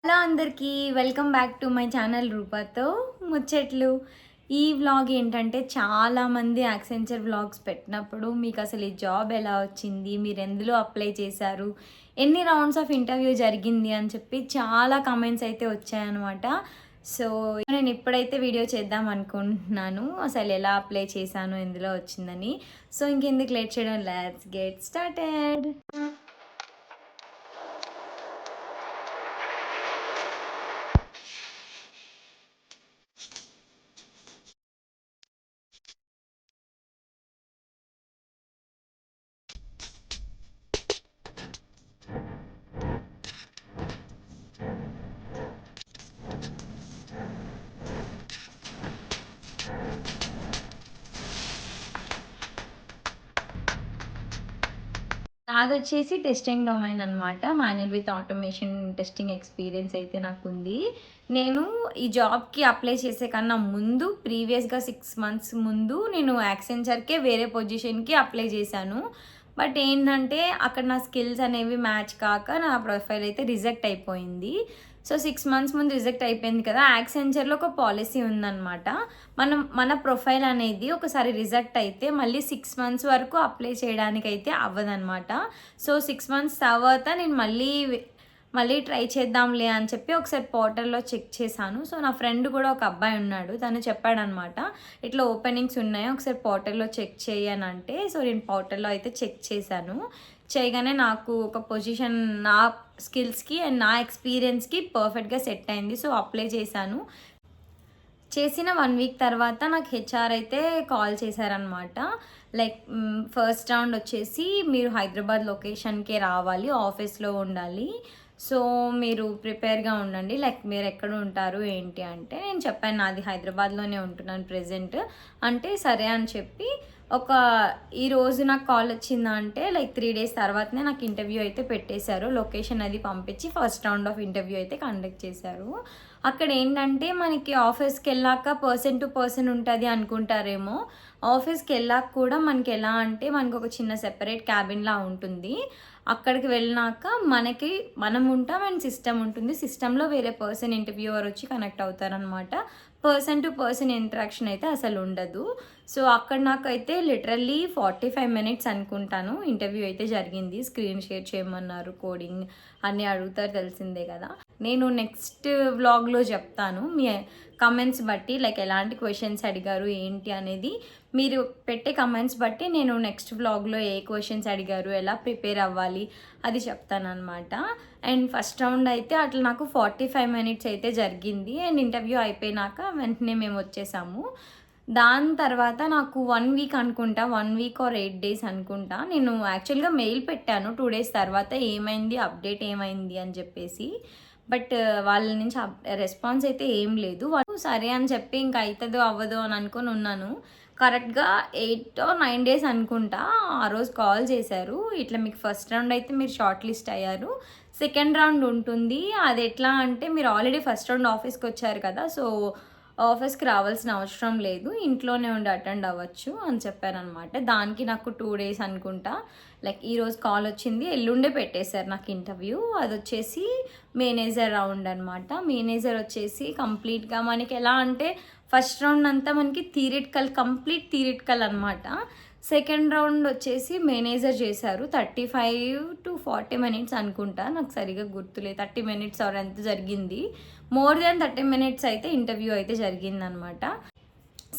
Hello అందరికీ welcome back to my channel రూపాతో ముచ్చట్లు. ఈ వ్లాగ్ ఏంటంటే చాలామంది యాక్సెంచర్ వ్లాగ్స్ పెట్టినప్పుడు మీకు అసలు ఈ జాబ్ ఎలా వచ్చింది, మీరు ఎందులో అప్లై చేశారు, ఎన్ని రౌండ్స్ ఆఫ్ ఇంటర్వ్యూ జరిగింది అని చెప్పి చాలా కామెంట్స్ అయితే వచ్చాయన్నమాట. సో నేను ఇప్పుడైతే వీడియో చేద్దాం అనుకుంటున్నాను అసలు ఎలా అప్లై చేశాను, ఎందులో వచ్చిందని. సో ఇంకెందుకు లేట్ చేయడం, లెట్స్ గెట్ స్టార్టెడ్. నాదొచ్చేసి టెస్టింగ్ డొమైన్ అనమాట. Manual with automation testing experience అయితే నాకుంది. నేను ఈ జాబ్‌కి అప్లై చేసే కన్నా ముందు ప్రీవియస్‌గా 6 మంత్స్ ముందు నేను యాక్సెంచర్‌కే వేరే పొజిషన్‌కి అప్లై చేశాను. బట్ ఏంటంటే అక్కడ నా స్కిల్స్ అనేవి మ్యాచ్ కాక నా ప్రొఫైల్ అయితే రిజెక్ట్ అయిపోయింది. సో 6 మంత్స్ ముందు రిజెక్ట్ అయిపోయింది కదా! యాక్సెంచర్‌లో ఒక పాలిసీ ఉందనమాట. మన ప్రొఫైల్ అనేది ఒకసారి రిజెక్ట్ అయితే మళ్ళీ 6 మంత్స్ వరకు అప్లై చేయడానికైతే అవ్వదనమాట. సో 6 మంత్స్ తర్వాత నేను మళ్ళీ ట్రై చేద్దాంలే అని చెప్పి ఒకసారి పోర్టల్‌లో చెక్ చేశాను. సో నా ఫ్రెండ్ కూడా ఒక అబ్బాయి ఉన్నాడు. తను చెప్పాడనమాట, ఇట్లా ఓపెనింగ్స్ ఉన్నాయి ఒకసారి పోర్టల్‌లో చెక్ చెయ్యి అని అంటే, సో నేను పోర్టల్‌లో అయితే చెక్ చేశాను. చేయగానే నాకు ఒక పొజిషన్ నా స్కిల్స్‌కి అండ్ నా ఎక్స్‌పీరియన్స్‌కి పర్ఫెక్ట్‌గా సెట్ అయింది. సో అప్లై చేశాను. చేసిన 1 వీక్ తర్వాత నాకు హెచ్ఆర్ అయితే కాల్ చేశారనమాట. లైక్ ఫస్ట్ రౌండ్ వచ్చేసి మీరు హైదరాబాద్ లొకేషన్‌కే రావాలి, ఆఫీస్‌లో ఉండాలి. సో మీరు ప్రిపేర్‌గా ఉండండి. లైక్ మీరు ఎక్కడ ఉంటారు ఏంటి అంటే, నేను చెప్పాను నాది హైదరాబాద్‌లోనే ఉంటున్నాను ప్రెజెంట్. అంటే సరే అని చెప్పి ఈరోజు నాకు కాల్ వచ్చిందా అంటే లైక్ 3 డేస్ తర్వాతనే నాకు ఇంటర్వ్యూ అయితే పెట్టేశారు. లొకేషన్ అది పంపించి ఫస్ట్ రౌండ్ ఆఫ్ ఇంటర్వ్యూ అయితే కండక్ట్ చేశారు. అక్కడ ఏంటంటే మనకి ఆఫీస్కి వెళ్ళాక పర్సన్ టు పర్సన్ ఉంటుంది అనుకుంటారేమో. ఆఫీస్కి వెళ్ళాక కూడా మనకి ఎలా అంటే మనకు ఒక చిన్న సెపరేట్ క్యాబిన్లా ఉంటుంది. అక్కడికి వెళ్ళినాక మనం ఉంటాం అండ్ సిస్టమ్ ఉంటుంది. సిస్టంలో వేరే పర్సన్ ఇంటర్వ్యూవర్ వచ్చి కనెక్ట్ అవుతారనమాట. పర్సన్ టు పర్సన్ ఇంటరాక్షన్ అయితే అసలు ఉండదు. సో అక్కడ నాకైతే లిటరల్లీ 45 మినిట్స్ అనుకుంటాను ఇంటర్వ్యూ అయితే జరిగింది. స్క్రీన్ షేర్ చేయమన్నారు, కోడింగ్ అన్నీ అడుగుతారు తెలిసిందే కదా. నేను నెక్స్ట్ వ్లాగ్లో చెప్తాను మీ కమెంట్స్ బట్టి, లైక్ ఎలాంటి క్వశ్చన్స్ అడిగారు ఏంటి అనేది. మీరు పెట్టే కమెంట్స్ బట్టి నేను నెక్స్ట్ వ్లాగ్లో ఏ క్వశ్చన్స్ అడిగారు, ఎలా ప్రిపేర్ అవ్వాలి అది చెప్తాను అనమాట. అండ్ ఫస్ట్ రౌండ్ అయితే అట్లా నాకు 45 మినిట్స్ అయితే జరిగింది. అండ్ ఇంటర్వ్యూ అయిపోయినాక వెంటనే మేము వచ్చేసాము. దాని తర్వాత నాకు 1 వీక్ అనుకుంటా, 1 వీక్ ఆర్ 8 డేస్ అనుకుంటా, నేను యాక్చువల్గా మెయిల్ పెట్టాను 2 డేస్ తర్వాత ఏమైంది, అప్డేట్ ఏమైంది అని చెప్పేసి. బట్ వాళ్ళ నుంచి రెస్పాన్స్ అయితే ఏం లేదు. వాళ్ళు సరే అని చెప్పి ఇంకా అవుతుందో అవ్వదో అని అనుకుని ఉన్నాను. కరెక్ట్గా 8 or 9 డేస్ అనుకుంటా ఆ రోజు కాల్ చేశారు. ఇట్లా మీకు ఫస్ట్ రౌండ్ అయితే మీరు షార్ట్ లిస్ట్ అయ్యారు, సెకండ్ రౌండ్ ఉంటుంది. అది ఎట్లా అంటే మీరు ఆల్రెడీ ఫస్ట్ రౌండ్ ఆఫీస్కి వచ్చారు కదా, సో ఆఫీస్కి రావాల్సిన అవసరం లేదు, ఇంట్లోనే ఉండి అటెండ్ అవ్వచ్చు అని చెప్పారనమాట. దానికి నాకు 2 డేస్ అనుకుంటా, లైక్ ఈరోజు కాల్ వచ్చింది, ఎల్లుండే పెట్టేశారు నాకు ఇంటర్వ్యూ. అది వచ్చేసి మేనేజర్ రౌండ్ అనమాట. మేనేజర్ వచ్చేసి కంప్లీట్గా మనకి ఎలా అంటే ఫస్ట్ రౌండ్ అంతా మనకి కంప్లీట్ థియరిటికల్ అనమాట. సెకండ్ రౌండ్ వచ్చేసి మేనేజర్ చేశారు. 35 to 40 మినిట్స్ అనుకుంటా, నాకు సరిగా గుర్తులేదు, 30 మినిట్స్ ఆర్ ఎంత జరిగింది. మోర్ దాన్ 30 మినిట్స్ అయితే ఇంటర్వ్యూ అయితే జరిగిందనమాట.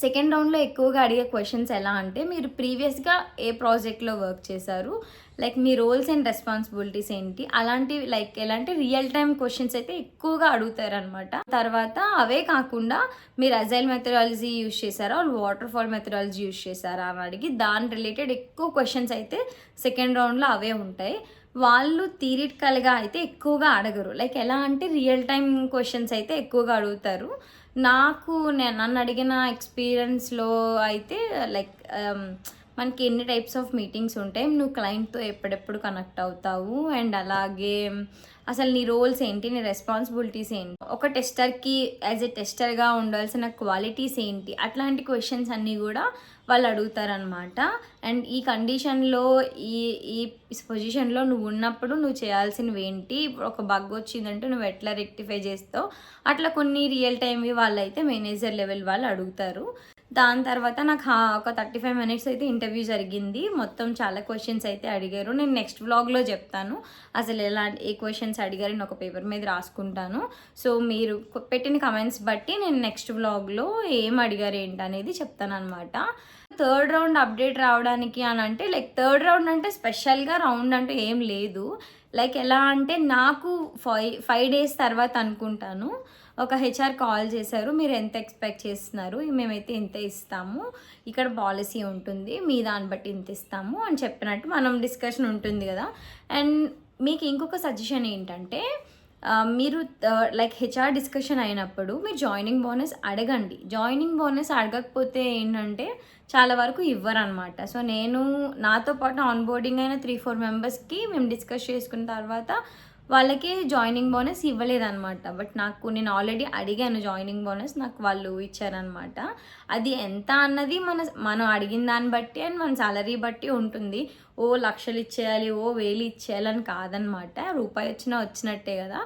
సెకండ్ రౌండ్లో ఎక్కువగా అడిగే క్వశ్చన్స్ ఎలా అంటే మీరు ప్రీవియస్గా ఏ ప్రాజెక్ట్లో వర్క్ చేశారు, లైక్ మీ రోల్స్ అండ్ రెస్పాన్సిబిలిటీస్ ఏంటి, అలాంటివి లైక్ ఎలాంటి రియల్ టైమ్ క్వశ్చన్స్ అయితే ఎక్కువగా అడుగుతారనమాట. తర్వాత అవే కాకుండా మీరు అజైల్ మెథడాలజీ యూజ్ చేశారా, వాటర్ ఫాల్ మెథడాలజీ యూజ్ చేశారా అని అడిగి దాని రిలేటెడ్ ఎక్కువ క్వశ్చన్స్ అయితే సెకండ్ రౌండ్లో అవే ఉంటాయి. వాళ్ళు థియరిటికల్గా అయితే ఎక్కువగా అడగరు, లైక్ ఎలా అంటే రియల్ టైమ్ క్వశ్చన్స్ అయితే ఎక్కువగా అడుగుతారు. నన్ను అడిగిన ఎక్స్పీరియన్స్లో అయితే లైక్ మనకి ఎన్ని టైప్స్ ఆఫ్ మీటింగ్స్ ఉంటాయి, నువ్వు క్లయింట్తో ఎప్పుడెప్పుడు కనెక్ట్ అవుతావు, అండ్ అలాగే అసలు నీ రోల్స్ ఏంటి, నీ రెస్పాన్సిబిలిటీస్ ఏంటి, ఒక టెస్టర్కి యాజ్ ఎ టెస్టర్గా ఉండాల్సిన క్వాలిటీస్ ఏంటి, అట్లాంటి క్వశ్చన్స్ అన్నీ కూడా వాళ్ళు అడుగుతారనమాట. అండ్ ఈ కండిషన్లో ఈ ఈ పొజిషన్లో నువ్వు ఉన్నప్పుడు నువ్వు చేయాల్సినవి ఏంటి, ఒక బగ్ వచ్చిందంటే నువ్వు ఎట్లా రెక్టిఫై చేస్తావు, అట్లా కొన్ని రియల్ టైమ్వి వాళ్ళైతే మేనేజర్ లెవెల్ వాళ్ళు అడుగుతారు. దాని తర్వాత నాకు ఒక 35 మినిట్స్ అయితే ఇంటర్వ్యూ జరిగింది. మొత్తం చాలా క్వశ్చన్స్ అయితే అడిగారు. నేను నెక్స్ట్ వ్లాగ్లో చెప్తాను అసలు ఏ క్వశ్చన్స్ అడిగారు, నేను ఒక పేపర్ మీద రాసుకుంటాను. సో మీరు పెట్టిన కమెంట్స్ బట్టి నేను నెక్స్ట్ వ్లాగ్లో ఏం అడిగారు ఏంటనేది చెప్తాను అనమాట. థర్డ్ రౌండ్ అప్డేట్ రావడానికి అని అంటే లైక్ థర్డ్ రౌండ్ అంటే స్పెషల్గా రౌండ్ అంటూ ఏం లేదు. లైక్ ఎలా అంటే నాకు 5 డేస్ తర్వాత అనుకుంటాను ఒక హెచ్ఆర్ కాల్ చేశారు, మీరు ఎంత ఎక్స్పెక్ట్ చేస్తున్నారు, మేమైతే ఇంత ఇస్తాము, ఇక్కడ పాలసీ ఉంటుంది, మీ దాన్ని బట్టి ఇంత ఇస్తాము అని చెప్పినట్టు మనం డిస్కషన్ ఉంటుంది కదా. అండ్ మీకు ఇంకొక సజెషన్ ఏంటంటే మీరు లైక్ హెచ్ఆర్ డిస్కషన్ అయినప్పుడు మీరు జాయినింగ్ బోనస్ అడగండి. జాయినింగ్ బోనస్ అడగకపోతే ఏంటంటే చాలా వరకు ఇవ్వరనమాట. సో నేను నాతో పాటు ఆన్బోర్డింగ్ అయిన 3-4 మెంబర్స్కి మేము డిస్కస్ చేసుకున్న తర్వాత వాళ్ళకి జాయినింగ్ బోనస్ ఇవ్వలేదన్నమాట. బట్ నేను ఆల్రెడీ అడిగాను జాయినింగ్ బోనస్, నాకు వాళ్ళు ఇచ్చారనమాట. అది ఎంత అన్నది మనం అడిగిన దాన్ని బట్టి అండ్ మన సాలరీ బట్టి ఉంటుంది. ఓ లక్షలు ఇచ్చేయాలి, ఓ 1000 ఇచ్చేయాలని కాదనమాట. రూపాయి వచ్చినా వచ్చినట్టే కదా.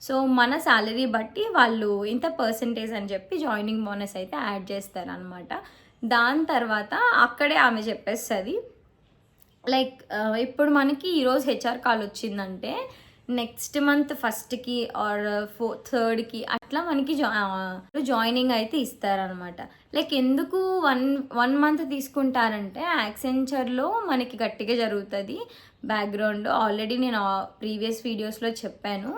సో మన సాలరీ బట్టి వాళ్ళు ఇంత పర్సంటేజ్ అని చెప్పి జాయినింగ్ బోనస్ అయితే యాడ్ చేస్తారనమాట. దాని తర్వాత అక్కడే ఆమె చెప్పేస్తుంది లైక్ ఇప్పుడు మనకి ఈరోజు హెచ్ఆర్ కాల్ వచ్చిందంటే నెక్స్ట్ మంత్ 1కి ఆర్ 3rdకి అట్లా మనకి జాయినింగ్ అయితే ఇస్తారనమాట. లైక్ ఎందుకు వన్ మంత్ తీసుకుంటారంటే యాక్సెంచర్లో మనకి గట్టిగా జరుగుతుంది బ్యాక్గ్రౌండ్. ఆల్రెడీ నేను ప్రీవియస్ వీడియోస్లో చెప్పాను,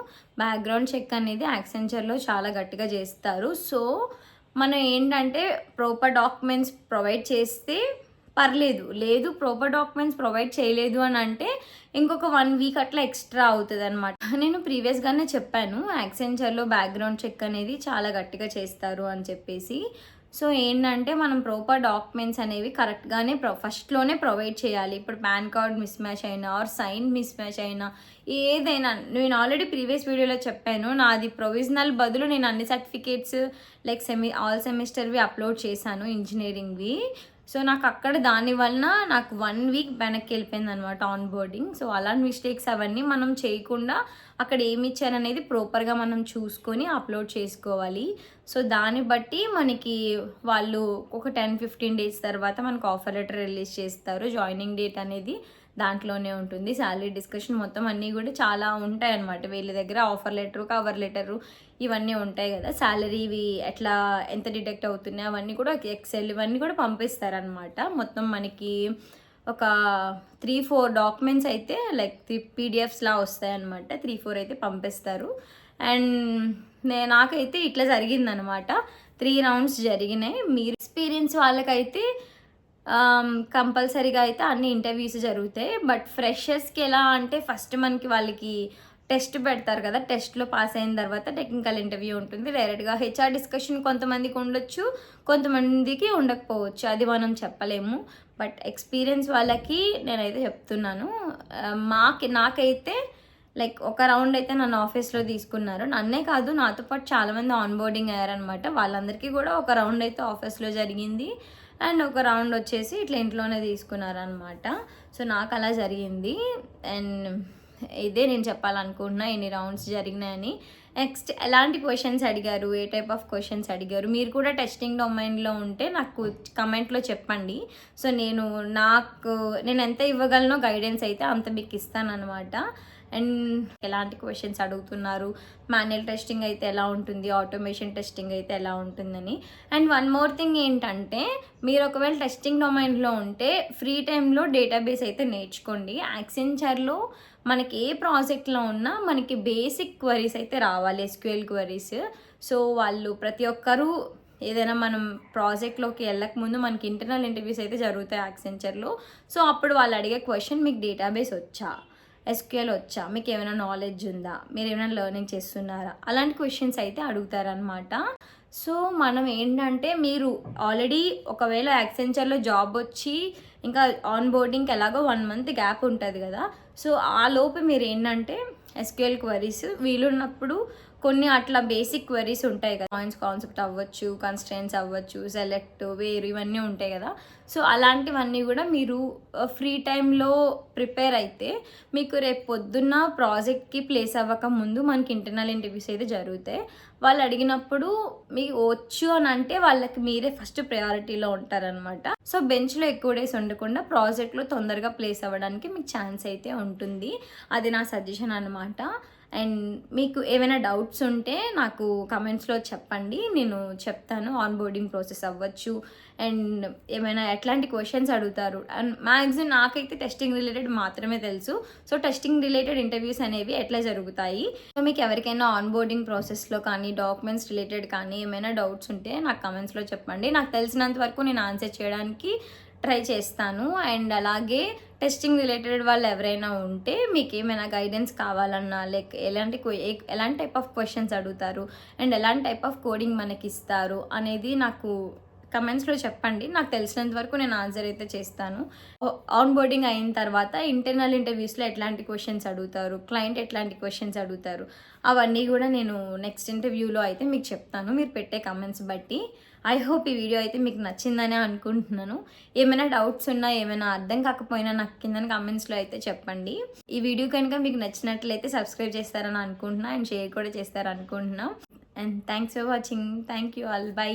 బ్యాక్గ్రౌండ్ చెక్ అనేది యాక్సెంచర్లో చాలా గట్టిగా చేస్తారు. సో మనం ఏంటంటే ప్రాపర్ డాక్యుమెంట్స్ ప్రొవైడ్ చేస్తే పర్లేదు, లేదు ప్రాపర్ డాక్యుమెంట్స్ ప్రొవైడ్ చేయలేదు అని అంటే ఇంకొక 1 వీక్ అట్లా ఎక్స్ట్రా అవుతుంది అనమాట. నేను ప్రీవియస్గానే చెప్పాను యాక్సెంచర్లో బ్యాక్గ్రౌండ్ చెక్ అనేది చాలా గట్టిగా చేస్తారు అని చెప్పేసి. సో ఏంటంటే మనం ప్రాపర్ డాక్యుమెంట్స్ అనేవి కరెక్ట్గానే ఫస్ట్లోనే ప్రొవైడ్ చేయాలి. ఇప్పుడు పాన్ కార్డ్ మిస్ మ్యాచ్ అయినా ఆర్ సైన్ మిస్ మ్యాచ్ అయినా ఏదైనా, నేను ఆల్రెడీ ప్రీవియస్ వీడియోలో చెప్పాను, నాది ప్రొవిజనల్ బదులు నేను అన్ని సర్టిఫికేట్స్ లైక్ ఆల్ సెమిస్టర్వి అప్లోడ్ చేశాను ఇంజనీరింగ్వి. సో నాకు అక్కడ దానివల్ల నాకు 1 వీక్ వెనక్కి వెళ్ళిపోయింది అనమాట ఆన్ బోర్డింగ్. సో అలాంటి మిస్టేక్స్ అవన్నీ మనం చేయకుండా అక్కడ ఏమి ఇచ్చారనేది ప్రాపర్గా మనం చూసుకొని అప్లోడ్ చేసుకోవాలి. సో దాన్ని బట్టి మనకి వాళ్ళు ఒక 10-15 డేస్ తర్వాత మనకు ఆఫర్ లెటర్ రిలీజ్ చేస్తారు. జాయినింగ్ డేట్ అనేది దాంట్లోనే ఉంటుంది. శాలరీ డిస్కషన్ మొత్తం అన్నీ కూడా చాలా ఉంటాయి అన్నమాట వీళ్ళ దగ్గర. ఆఫర్ లెటరు, కవర్ లెటరు ఇవన్నీ ఉంటాయి కదా, శాలరీవి ఎట్లా ఎంత డిడక్ట్ అవుతున్నాయి అవన్నీ కూడా ఎక్సెల్ ఇవన్నీ కూడా పంపిస్తారనమాట. మొత్తం మనకి ఒక 3-4 డాక్యుమెంట్స్ అయితే లైక్ 3 PDFsలా వస్తాయన్నమాట. 3-4 అయితే పంపిస్తారు. అండ్ నాకైతే ఇట్లా జరిగిందనమాట. 3 రౌండ్స్ జరిగినాయి. మీరు ఎక్స్పీరియన్స్ వాళ్ళకైతే కంపల్సరీగా అయితే అన్ని ఇంటర్వ్యూస్ జరుగుతాయి. బట్ ఫ్రెషర్స్కి ఎలా అంటే ఫస్ట్ మనకి వాళ్ళకి టెస్ట్ పెడతారు కదా, టెస్ట్లో పాస్ అయిన తర్వాత టెక్నికల్ ఇంటర్వ్యూ ఉంటుంది. డైరెక్ట్గా హెచ్ఆర్ డిస్కషన్ కొంతమందికి ఉండొచ్చు, కొంతమందికి ఉండకపోవచ్చు, అది మనం చెప్పలేము. బట్ ఎక్స్పీరియన్స్ వాళ్ళకి నేనైతే చెప్తున్నాను. నాకైతే లైక్ ఒక రౌండ్ అయితే నన్ను ఆఫీస్లో తీసుకున్నారు. నన్నే కాదు, నాతో పాటు చాలామంది ఆన్బోర్డింగ్ అయ్యారనమాట. వాళ్ళందరికీ కూడా ఒక రౌండ్ అయితే ఆఫీస్లో జరిగింది అండ్ ఒక రౌండ్ వచ్చేసి ఇట్లా ఇంట్లోనే తీసుకున్నారనమాట. సో నాకు అలా జరిగింది. అండ్ ఇదే నేను చెప్పాలనుకుంటున్నా ఎన్ని రౌండ్స్ జరిగినాయని. నెక్స్ట్ ఎలాంటి క్వశ్చన్స్ అడిగారు, ఏ టైప్ ఆఫ్ క్వశ్చన్స్ అడిగారు, మీరు కూడా టెస్టింగ్ డొమైన్లో ఉంటే నాకు కమెంట్లో చెప్పండి. సో నేను ఎంత ఇవ్వగలనో గైడెన్స్ అయితే అంత మీకు ఇస్తానన్నమాట. అండ్ ఎలాంటి క్వశ్చన్స్ అడుగుతున్నారు, మాన్యువల్ టెస్టింగ్ అయితే ఎలా ఉంటుంది, ఆటోమేషన్ టెస్టింగ్ అయితే ఎలా ఉంటుందని. అండ్ వన్ మోర్ థింగ్ ఏంటంటే, మీరు ఒకవేళ టెస్టింగ్ డొమైన్లో ఉంటే ఫ్రీ టైంలో డేటాబేస్ అయితే నేర్చుకోండి. యాక్సెంచర్లో మనకి ఏ ప్రాజెక్ట్లో ఉన్నా మనకి బేసిక్ క్వరీస్ అయితే రావాలి, SQL క్వరీస్. సో వాళ్ళు ప్రతి ఒక్కరూ ఏదైనా మనం ప్రాజెక్ట్లోకి వెళ్ళకముందు మనకి ఇంటర్నల్ ఇంటర్వ్యూస్ అయితే జరుగుతాయి యాక్సెంచర్లో. సో అప్పుడు వాళ్ళు అడిగే క్వశ్చన్, మీకు డేటాబేస్ వచ్చా, SQL వచ్చా, మీకు ఏమైనా నాలెడ్జ్ ఉందా, మీరు ఏమైనా లెర్నింగ్ చేస్తున్నారా, అలాంటి క్వశ్చన్స్ అయితే అడుగుతారనమాట. సో మనం ఏంటంటే, మీరు ఆల్రెడీ ఒకవేళ యాక్సెంచర్లో జాబ్ వచ్చి ఇంకా ఆన్ బోర్డింగ్కి ఎలాగో 1 మంత్ గ్యాప్ ఉంటుంది కదా. సో ఆ లోపు మీరు ఏంటంటే ఎస్క్యూఎల్ క్వరీస్ వీలున్నప్పుడు కొన్ని అట్లా బేసిక్ క్వరీస్ ఉంటాయి కదా, పాయింట్స్ కాన్సెప్ట్ అవ్వచ్చు, కన్స్ట్రెంట్స్ అవ్వచ్చు, సెలెక్ట్, వేరు ఇవన్నీ ఉంటాయి కదా. సో అలాంటివన్నీ కూడా మీరు ఫ్రీ టైంలో ప్రిపేర్ అయితే మీకు రేపు పొద్దున్న ప్రాజెక్ట్కి ప్లేస్ అవ్వక ముందు మనకి ఇంటర్నల్ ఇంటర్వ్యూస్ అయితే జరుగుతాయి. వాళ్ళు అడిగినప్పుడు మీకు వచ్చు అని అంటే వాళ్ళకి మీరే ఫస్ట్ ప్రయారిటీలో ఉంటారనమాట. సో బెంచ్లో ఎక్కువ డేస్ ఉండకుండా ప్రాజెక్ట్లో తొందరగా ప్లేస్ అవ్వడానికి మీకు ఛాన్స్ అయితే ఉంటుంది. అది నా సజెషన్ అనమాట. అండ్ మీకు ఏమైనా డౌట్స్ ఉంటే నాకు కమెంట్స్లో చెప్పండి, నేను చెప్తాను. ఆన్ బోర్డింగ్ ప్రాసెస్ అవ్వచ్చు అండ్ ఏమైనా ఎట్లాంటి క్వశ్చన్స్ అడుగుతారు. అండ్ మ్యాక్సిమం నాకైతే టెస్టింగ్ రిలేటెడ్ మాత్రమే తెలుసు. సో టెస్టింగ్ రిలేటెడ్ ఇంటర్వ్యూస్ అనేవి ఎట్లా జరుగుతాయి. సో మీకు ఎవరికైనా ఆన్ బోర్డింగ్ ప్రాసెస్లో కానీ డాక్యుమెంట్స్ రిలేటెడ్ కానీ ఏమైనా డౌట్స్ ఉంటే నాకు కమెంట్స్లో చెప్పండి. నాకు తెలిసినంత వరకు నేను ఆన్సర్ చేయడానికి ట్రై చేస్తాను. అండ్ అలాగే టెస్టింగ్ రిలేటెడ్ వాళ్ళు ఎవరైనా ఉంటే మీకు ఏమైనా గైడెన్స్ కావాలన్నా, లైక్ ఎలాంటి టైప్ ఆఫ్ క్వశ్చన్స్ అడుగుతారు అండ్ ఎలాంటి టైప్ ఆఫ్ కోడింగ్ మనకి ఇస్తారు అనేది నాకు కమెంట్స్లో చెప్పండి. నాకు తెలిసినంత వరకు నేను ఆన్సర్ అయితే చేస్తాను. ఆన్ బోర్డింగ్ అయిన తర్వాత ఇంటర్నల్ ఇంటర్వ్యూస్లో ఎట్లాంటి క్వశ్చన్స్ అడుగుతారు, క్లయింట్ ఎట్లాంటి క్వశ్చన్స్ అడుగుతారు, అవన్నీ కూడా నేను నెక్స్ట్ ఇంటర్వ్యూలో అయితే మీకు చెప్తాను మీరు పెట్టే కమెంట్స్ బట్టి. ఐ హోప్ ఈ వీడియో అయితే మీకు నచ్చిందనే అనుకుంటున్నాను. ఏమైనా డౌట్స్ ఉన్నా, ఏమైనా అర్థం కాకపోయినా నాకు కింద కమెంట్స్లో అయితే చెప్పండి. ఈ వీడియో కనుక మీకు నచ్చినట్లయితే సబ్స్క్రైబ్ చేస్తారని అనుకుంటున్నా అండ్ షేర్ కూడా చేస్తారనుకుంటున్నా. And thanks for watching. Thank you all. By.